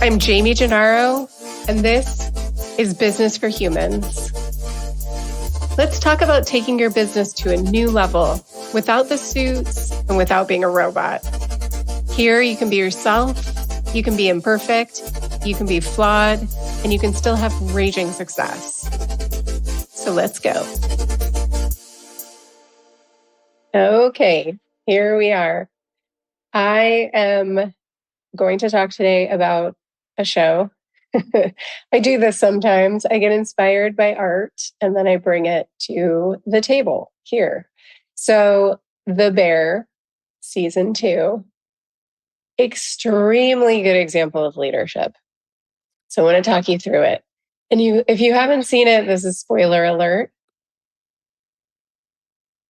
I'm Jamie Gennaro, and this is Business for Humans. Let's talk about taking your business to a new level without the suits and without being a robot. Here, you can be yourself, you can be imperfect, you can be flawed, and you can still have raging success. So let's go. Okay, here we are. I am going to talk today about a show. I do this sometimes. I get inspired by art and then I bring it to the table here. So The Bear, season 2, extremely good example of leadership. So I want to talk you through it. And if you haven't seen it, this is spoiler alert.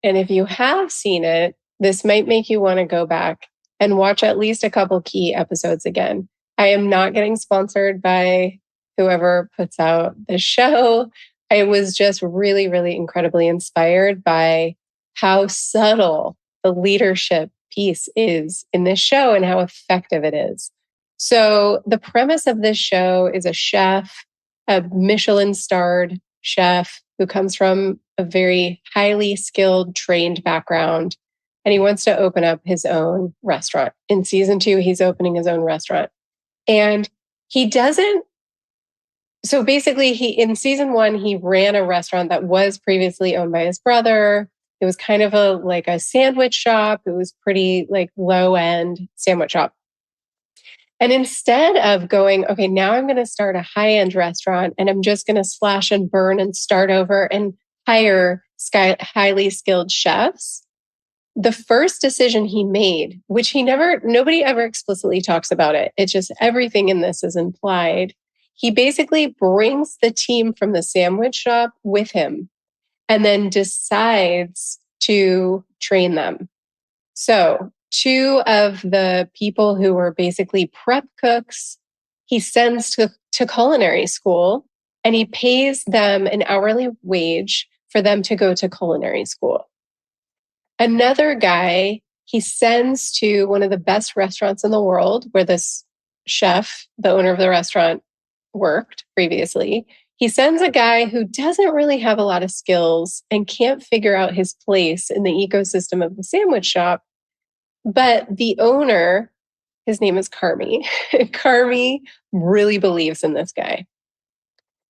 And if you have seen it, this might make you want to go back and watch at least a couple key episodes again. I am not getting sponsored by whoever puts out the show. I was just really, really incredibly inspired by how subtle the leadership piece is in this show and how effective it is. So the premise of this show is a chef, a Michelin-starred chef who comes from a very highly skilled, trained background, and he wants to open up his own restaurant. In season 2, he's opening his own restaurant. And he doesn't. So basically, in season 1, he ran a restaurant that was previously owned by his brother. It was kind of a sandwich shop. It was pretty low end sandwich shop. And instead of going, okay, now I'm going to start a high end restaurant and I'm just going to slash and burn and start over and hire highly skilled chefs, the first decision he made, which nobody ever explicitly talks about it. It's just everything in this is implied. He basically brings the team from the sandwich shop with him and then decides to train them. So 2 of the people who were basically prep cooks, he sends to culinary school and he pays them an hourly wage for them to go to culinary school. Another guy, he sends to one of the best restaurants in the world where this chef, the owner of the restaurant, worked previously. He sends a guy who doesn't really have a lot of skills and can't figure out his place in the ecosystem of the sandwich shop. But the owner, his name is Carmi. Carmi really believes in this guy.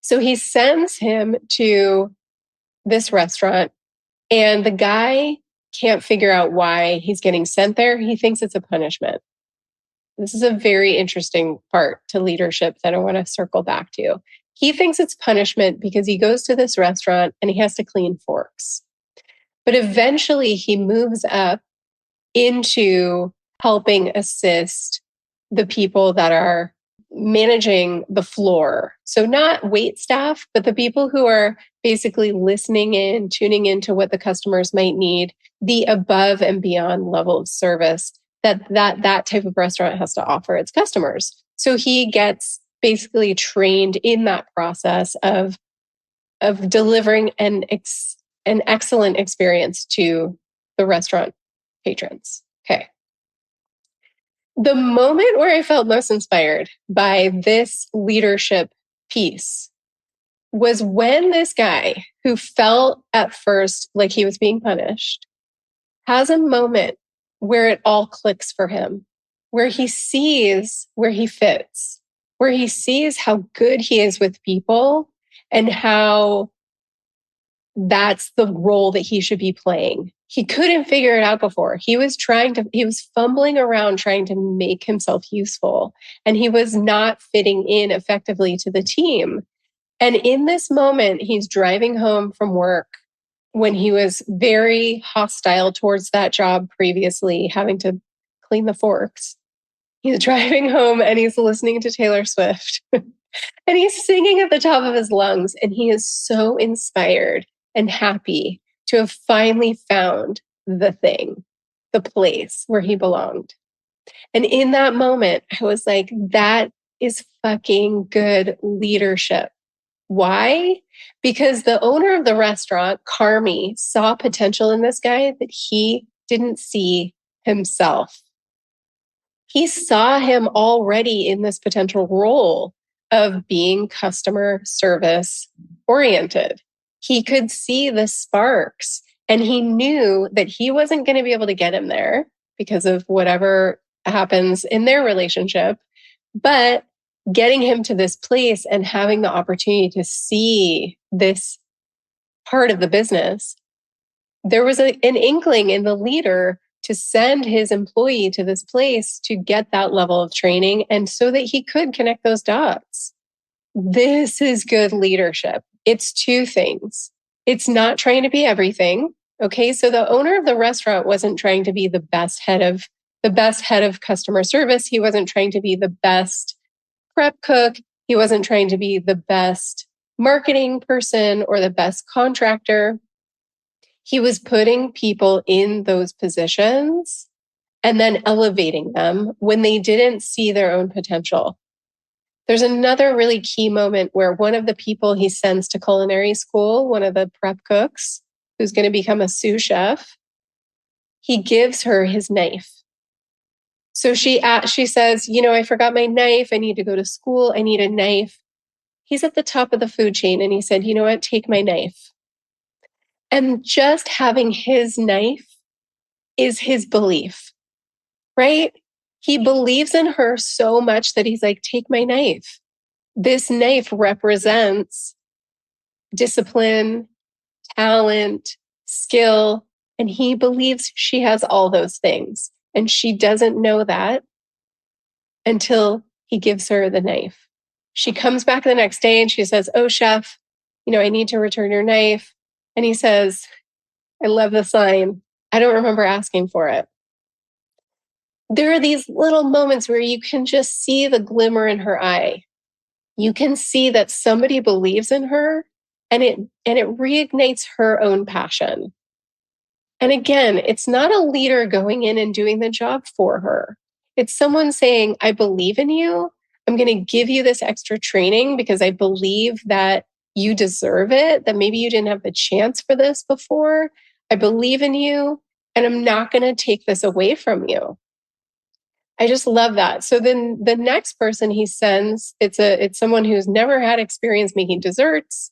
So he sends him to this restaurant, and the guy can't figure out why he's getting sent there. He thinks it's a punishment. This is a very interesting part to leadership that I want to circle back to. He thinks it's punishment because he goes to this restaurant and he has to clean forks. But eventually he moves up into helping assist the people that are managing the floor. So not wait staff, but the people who are basically listening in, tuning into what the customers might need, the above and beyond level of service that type of restaurant has to offer its customers. So he gets basically trained in that process of delivering an excellent experience to the restaurant patrons. Okay. The moment where I felt most inspired by this leadership piece was when this guy, who felt at first like he was being punished, has a moment where it all clicks for him, where he sees where he fits, where he sees how good he is with people and how that's the role that he should be playing. He couldn't figure it out before. He was fumbling around trying to make himself useful, and he was not fitting in effectively to the team. And in this moment, he's driving home from work when he was very hostile towards that job previously, having to clean the forks. He's driving home and he's listening to Taylor Swift and he's singing at the top of his lungs. And he is so inspired and happy to have finally found the thing, the place where he belonged. And in that moment, I was like, that is fucking good leadership. Why? Because the owner of the restaurant, Carmi, saw potential in this guy that he didn't see himself. He saw him already in this potential role of being customer service oriented. He could see the sparks, and he knew that he wasn't going to be able to get him there because of whatever happens in their relationship. But getting him to this place and having the opportunity to see this part of the business, there was an inkling in the leader to send his employee to this place to get that level of training and so that he could connect those dots. This is good leadership. It's two things. It's not trying to be everything. Okay. So the owner of the restaurant wasn't trying to be the best head of customer service. He wasn't trying to be the best prep cook. He wasn't trying to be the best marketing person or the best contractor. He was putting people in those positions and then elevating them when they didn't see their own potential. There's another really key moment where one of the people he sends to culinary school, one of the prep cooks, who's going to become a sous chef, he gives her his knife. So she says, I forgot my knife. I need to go to school. I need a knife. He's at the top of the food chain. And he said, you know what? Take my knife. And just having his knife is his belief, right? He believes in her so much that he's like, take my knife. This knife represents discipline, talent, skill, and he believes she has all those things. And she doesn't know that until he gives her the knife. She comes back the next day and she says, oh, chef, I need to return your knife. And he says, I love the sign. I don't remember asking for it. There are these little moments where you can just see the glimmer in her eye. You can see that somebody believes in her and it reignites her own passion. And again, it's not a leader going in and doing the job for her. It's someone saying, I believe in you. I'm going to give you this extra training because I believe that you deserve it, that maybe you didn't have the chance for this before. I believe in you, and I'm not going to take this away from you. I just love that. So then the next person he sends, it's someone who's never had experience making desserts,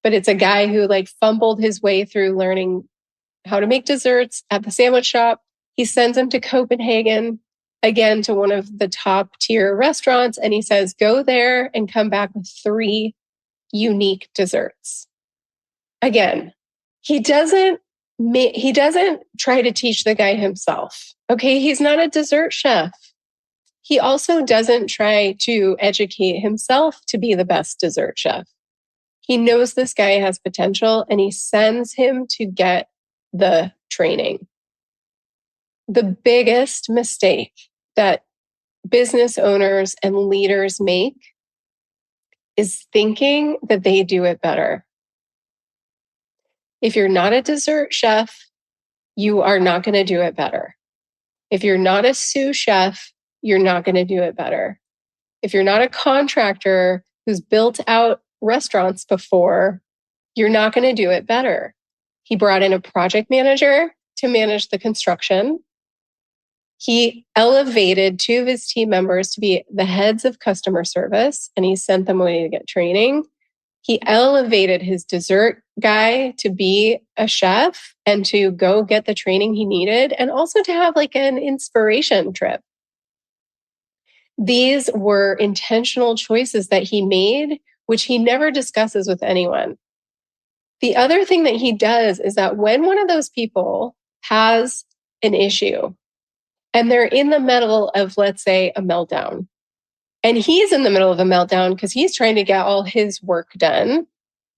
but it's a guy who fumbled his way through learning how to make desserts at the sandwich shop. He sends him to Copenhagen, again, to one of the top tier restaurants. And he says, go there and come back with 3 unique desserts. Again, he doesn't try to teach the guy himself. Okay. He's not a dessert chef. He also doesn't try to educate himself to be the best dessert chef. He knows this guy has potential and he sends him to get the training. The biggest mistake that business owners and leaders make is thinking that they do it better. If you're not a dessert chef, you are not going to do it better. If you're not a sous chef, you're not going to do it better. If you're not a contractor who's built out restaurants before, you're not going to do it better. He brought in a project manager to manage the construction. He elevated 2 of his team members to be the heads of customer service, and he sent them away to get training. He elevated his dessert guy to be a chef and to go get the training he needed, and also to have an inspiration trip. These were intentional choices that he made, which he never discusses with anyone. The other thing that he does is that when one of those people has an issue and they're in the middle of, let's say, a meltdown, and he's in the middle of a meltdown because he's trying to get all his work done,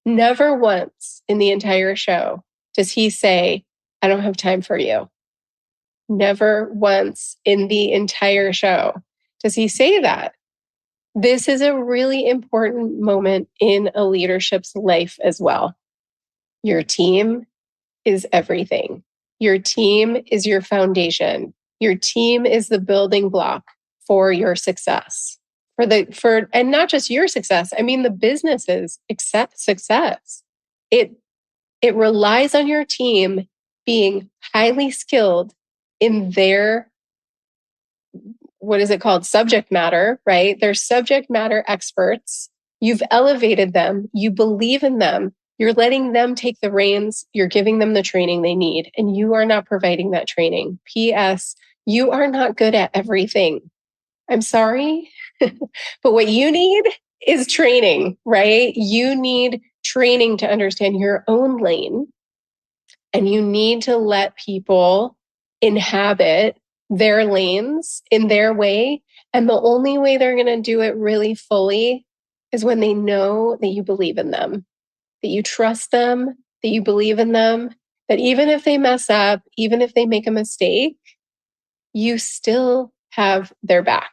never once in the entire show does he say, I don't have time for you. Never once in the entire show does he say that. This is a really important moment in a leadership's life as well. Your team is everything. Your team is your foundation. Your team is the building block for your success. and not just your success. I mean, the business's success. It relies on your team being highly skilled in their, what is it called? Subject matter, right? They're subject matter experts. You've elevated them. You believe in them. You're letting them take the reins. You're giving them the training they need, and you are not providing that training. P.S. You are not good at everything. I'm sorry, but what you need is training, right? You need training to understand your own lane, and you need to let people inhabit their lanes in their way. And the only way they're going to do it really fully is when they know that you believe in them, that you trust them, that you believe in them, that even if they mess up, even if they make a mistake, you still have their back.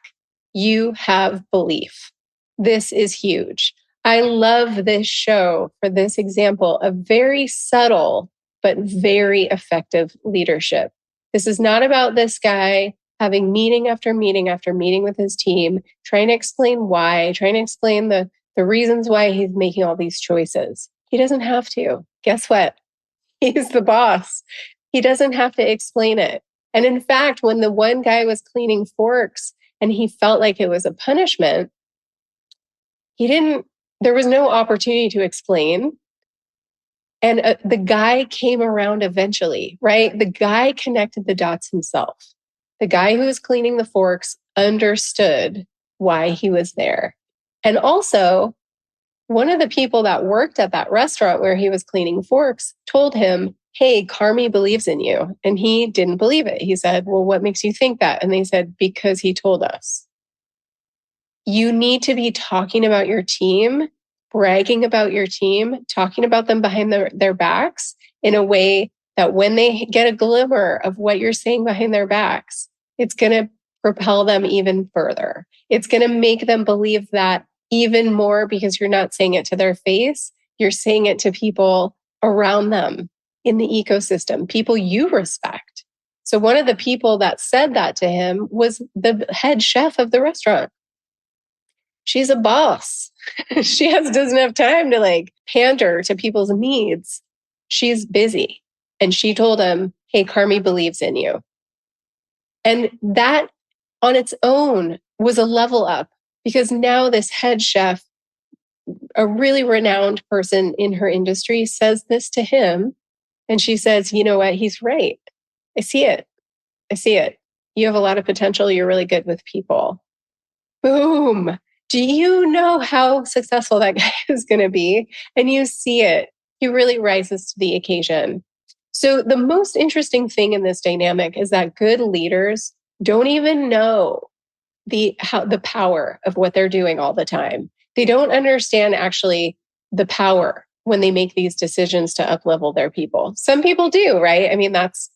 You have belief. This is huge. I love this show for this example of very subtle but very effective leadership. This is not about this guy having meeting after meeting after meeting with his team, trying to explain why, trying to explain the reasons why he's making all these choices. He doesn't have to. Guess what? He's the boss. He doesn't have to explain it. And in fact, when the one guy was cleaning forks and he felt like it was a punishment, there was no opportunity to explain. And the guy came around eventually, right? The guy connected the dots himself. The guy who was cleaning the forks understood why he was there. And also, one of the people that worked at that restaurant where he was cleaning forks told him, hey, Carmi believes in you. And he didn't believe it. He said, well, what makes you think that? And they said, because he told us. You need to be talking about your team, bragging about your team, talking about them behind their backs in a way that when they get a glimmer of what you're saying behind their backs, it's going to propel them even further. It's going to make them believe that even more because you're not saying it to their face. You're saying it to people around them in the ecosystem, people you respect. So one of the people that said that to him was the head chef of the restaurant. She's a boss. She doesn't have time to pander to people's needs. She's busy. And she told him, hey, Carmi believes in you. And that on its own was a level up because now this head chef, a really renowned person in her industry, says this to him. And she says, you know what? He's right. I see it. I see it. You have a lot of potential. You're really good with people. Boom. Do you know how successful that guy is going to be? And you see it. He really rises to the occasion. So the most interesting thing in this dynamic is that good leaders don't even know the power of what they're doing all the time. They don't understand actually the power when they make these decisions to up-level their people. Some people do, right? I mean, that's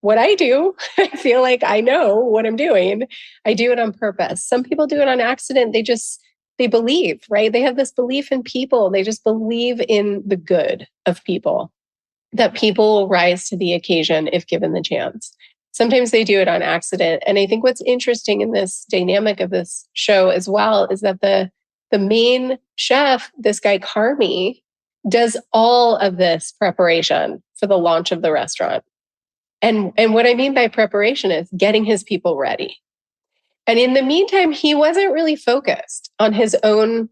what I do. I feel like I know what I'm doing. I do it on purpose. Some people do it on accident. They believe, right? They have this belief in people. They just believe in the good of people, that people will rise to the occasion if given the chance. Sometimes they do it on accident. And I think what's interesting in this dynamic of this show as well is that the main chef, this guy Carmi, does all of this preparation for the launch of the restaurant. And what I mean by preparation is getting his people ready. And in the meantime, he wasn't really focused on his own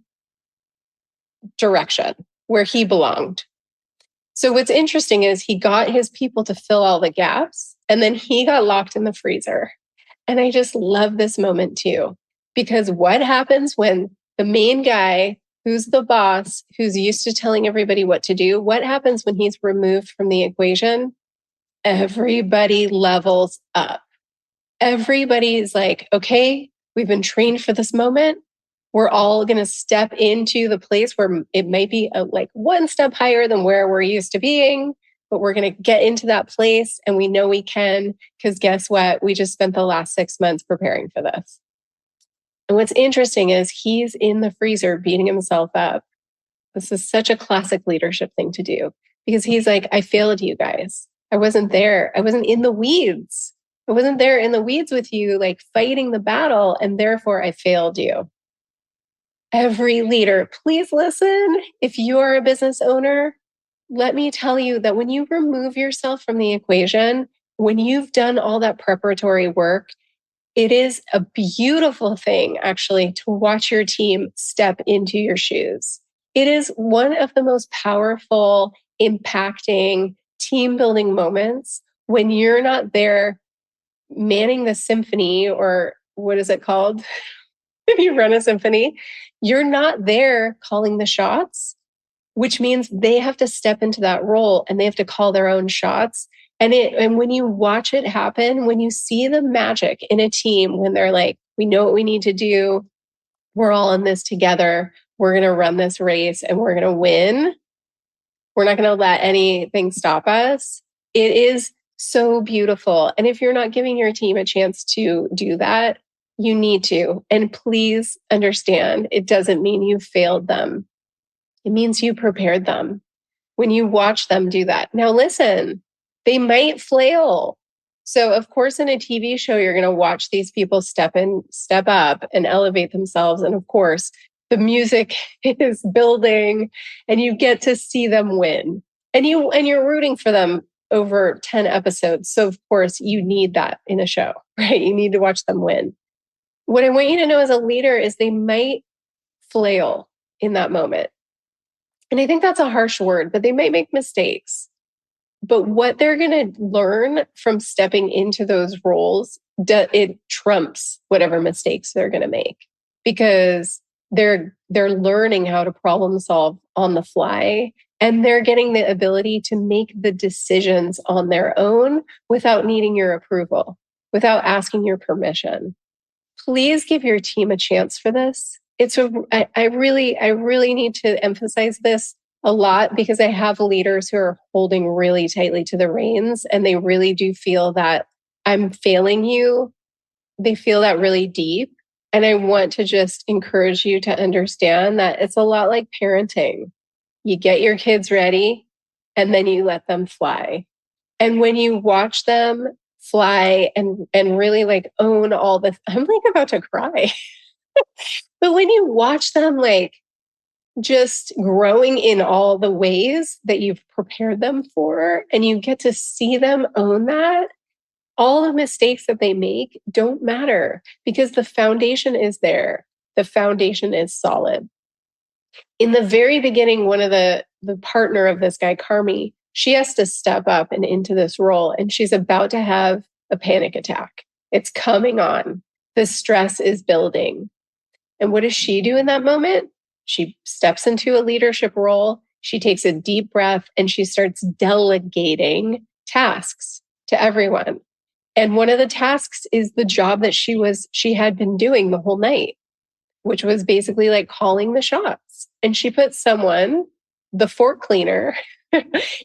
direction where he belonged. So what's interesting is he got his people to fill all the gaps, and then he got locked in the freezer. And I just love this moment too, because what happens when the main guy, who's the boss, who's used to telling everybody what to do, what happens when he's removed from the equation? Everybody levels up. Everybody's like, okay, we've been trained for this moment. We're all going to step into the place where it might be one step higher than where we're used to being, but we're going to get into that place and we know we can, because guess what? We just spent the last 6 months preparing for this. And what's interesting is he's in the freezer beating himself up. This is such a classic leadership thing to do because he's like, I failed you guys. I wasn't there. I wasn't in the weeds. I wasn't there in the weeds with you, fighting the battle. And therefore I failed you. Every leader, please listen. If you are a business owner, let me tell you that when you remove yourself from the equation, when you've done all that preparatory work, it is a beautiful thing, actually, to watch your team step into your shoes. It is one of the most powerful, impacting team building moments when you're not there manning the symphony, or what is it called? If you run a symphony, you're not there calling the shots, which means they have to step into that role and they have to call their own shots. And when you watch it happen, when you see the magic in a team, when they're like, we know what we need to do, we're all in this together, we're going to run this race and we're going to win. We're not going to let anything stop us. It is so beautiful. And if you're not giving your team a chance to do that, you need to. And please understand, it doesn't mean you failed them. It means you prepared them when you watch them do that. Now, listen, they might flail. So, of course, in a TV show, you're going to watch these people step up and elevate themselves. And of course, the music is building and you get to see them win. And you're rooting for them over 10 episodes. So, of course, you need that in a show, right? You need to watch them win. What I want you to know as a leader is they might flail in that moment. And I think that's a harsh word, but they might make mistakes. But what they're going to learn from stepping into those roles, it trumps whatever mistakes they're going to make, because they're learning how to problem solve on the fly, and they're getting the ability to make the decisions on their own without needing your approval, without asking your permission. Please give your team a chance for this. I really need to emphasize this a lot, because I have leaders who are holding really tightly to the reins and they really do feel that I'm failing you. They feel that really deep. And I want to just encourage you to understand that it's a lot like parenting. You get your kids ready and then you let them fly. And when you watch them fly and really like own all this, I'm like about to cry. But when you watch them like just growing in all the ways that you've prepared them for, and you get to see them own that, all the mistakes that they make don't matter, because the foundation is there. The foundation is solid. In the very beginning, one of the partner of this guy, Carmi, she has to step up and into this role, and she's about to have a panic attack. It's coming on. The stress is building. And what does she do in that moment? She steps into a leadership role. She takes a deep breath and she starts delegating tasks to everyone. And one of the tasks is the job that she had been doing the whole night, which was basically like calling the shots. And she put someone, the fork cleaner,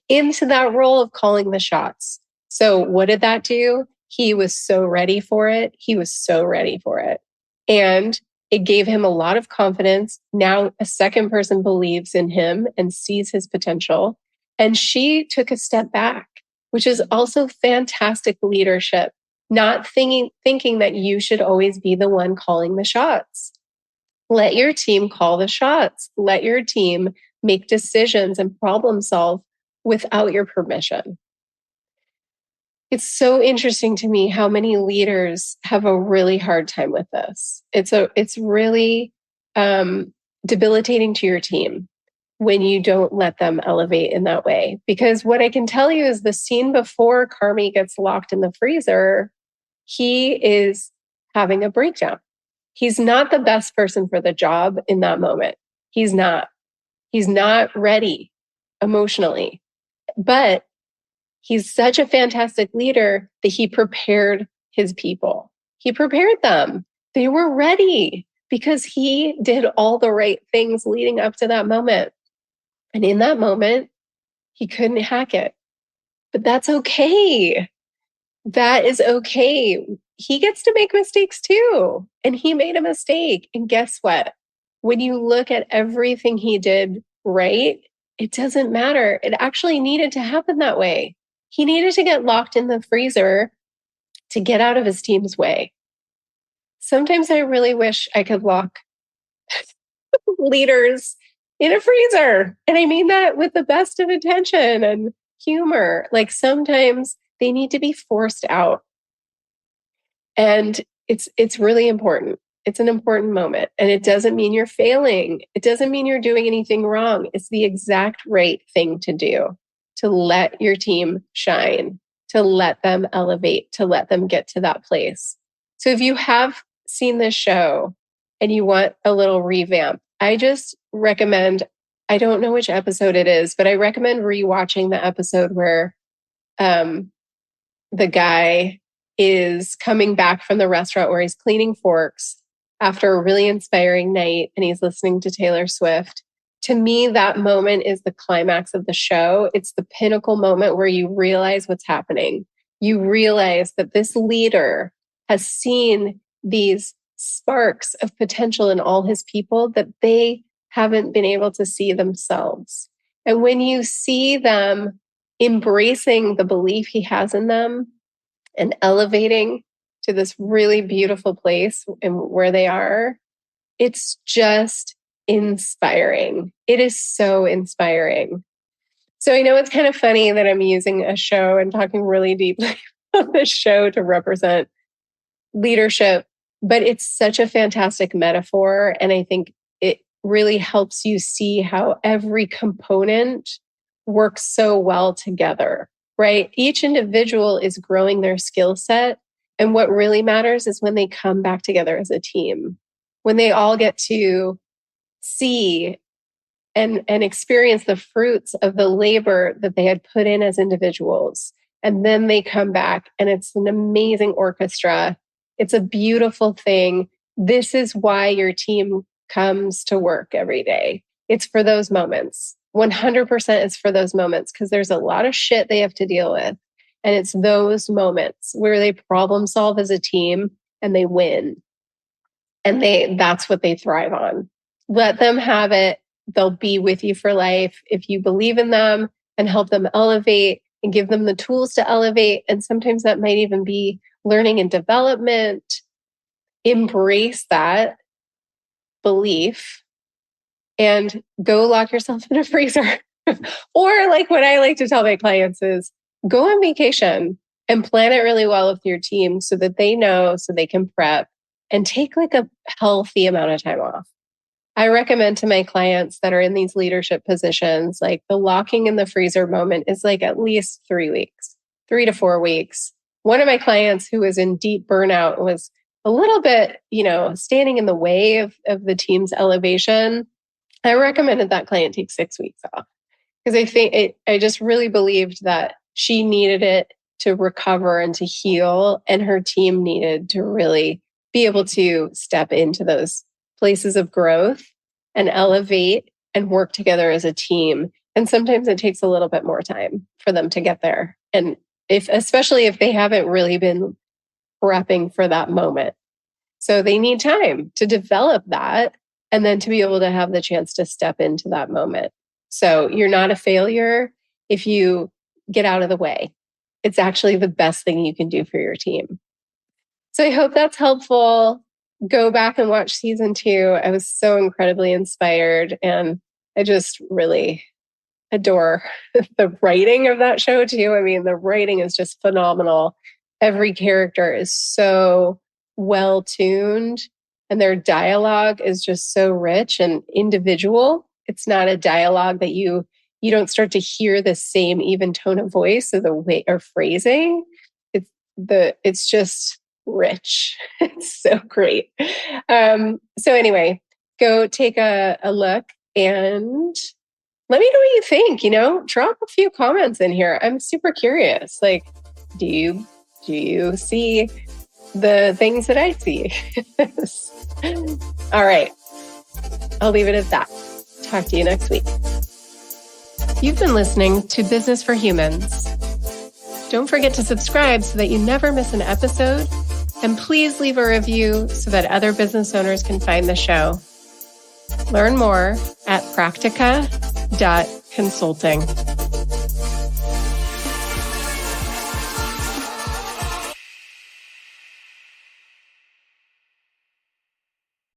into that role of calling the shots. So what did that do? He was so ready for it. He was so ready for it. And it gave him a lot of confidence. Now a second person believes in him and sees his potential. And she took a step back, which is also fantastic leadership, not thinking that you should always be the one calling the shots. Let your team call the shots. Let your team make decisions and problem solve without your permission. It's so interesting to me how many leaders have a really hard time with this. It's really debilitating to your team when you don't let them elevate in that way. Because what I can tell you is the scene before Carmi gets locked in the freezer, he is having a breakdown. He's not the best person for the job in that moment. He's not. He's not ready emotionally. But he's such a fantastic leader that he prepared his people. He prepared them. They were ready because he did all the right things leading up to that moment. And in that moment, he couldn't hack it. But that's okay. That is okay. He gets to make mistakes too. And he made a mistake. And guess what? When you look at everything he did right, it doesn't matter. It actually needed to happen that way. He needed to get locked in the freezer to get out of his team's way. Sometimes I really wish I could lock leaders in a freezer. And I mean that with the best of intention and humor. Like sometimes they need to be forced out. And it's really important. It's an important moment. And it doesn't mean you're failing. It doesn't mean you're doing anything wrong. It's the exact right thing to do, to let your team shine, to let them elevate, to let them get to that place. So if you have seen this show and you want a little revamp, I just recommend, I don't know which episode it is, but I recommend rewatching the episode where the guy is coming back from the restaurant where he's cleaning forks after a really inspiring night and he's listening to Taylor Swift. To me, that moment is the climax of the show. It's the pinnacle moment where you realize what's happening. You realize that this leader has seen these sparks of potential in all his people that they haven't been able to see themselves. And when you see them embracing the belief he has in them and elevating to this really beautiful place and where they are, it's just inspiring. It is so inspiring. So I know it's kind of funny that I'm using a show and talking really deeply about this show to represent leadership, but it's such a fantastic metaphor. And I think it really helps you see how every component works so well together, right? Each individual is growing their skill set. And what really matters is when they come back together as a team, when they all get to see and experience the fruits of the labor that they had put in as individuals. And then they come back and it's an amazing orchestra. It's a beautiful thing. This is why your team comes to work every day. It's for those moments. 100% is for those moments because there's a lot of shit they have to deal with. And it's those moments where they problem solve as a team and they win. And that's what they thrive on. Let them have it. They'll be with you for life if you believe in them and help them elevate and give them the tools to elevate. And sometimes that might even be learning and development. Embrace that belief and go lock yourself in a freezer. Or like what I like to tell my clients is go on vacation and plan it really well with your team so that they know, so they can prep and take like a healthy amount of time off. I recommend to my clients that are in these leadership positions, like the locking in the freezer moment is like at least 3 weeks, 3 to 4 weeks. One of my clients who was in deep burnout was a little bit, standing in the way of the team's elevation. I recommended that client take 6 weeks off because I just really believed that she needed it to recover and to heal, and her team needed to really be able to step into those places of growth and elevate and work together as a team. And sometimes it takes a little bit more time for them to get there. And especially if they haven't really been prepping for that moment. So they need time to develop that and then to be able to have the chance to step into that moment. So you're not a failure if you get out of the way. It's actually the best thing you can do for your team. So I hope that's helpful. Go back and watch season 2. I was so incredibly inspired and I just really adore the writing of that show too. I mean, the writing is just phenomenal. Every character is so well tuned and their dialogue is just so rich and individual. It's not a dialogue that you don't start to hear the same even tone of voice or the way or phrasing. It's just rich. It's so great. So anyway, go take a look and let me know what you think. Drop a few comments in here. I'm super curious. Like, do you see the things that I see? All right. I'll leave it at that. Talk to you next week. You've been listening to Business for Humans. Don't forget to subscribe so that you never miss an episode. And please leave a review so that other business owners can find the show. Learn more at practica.consulting.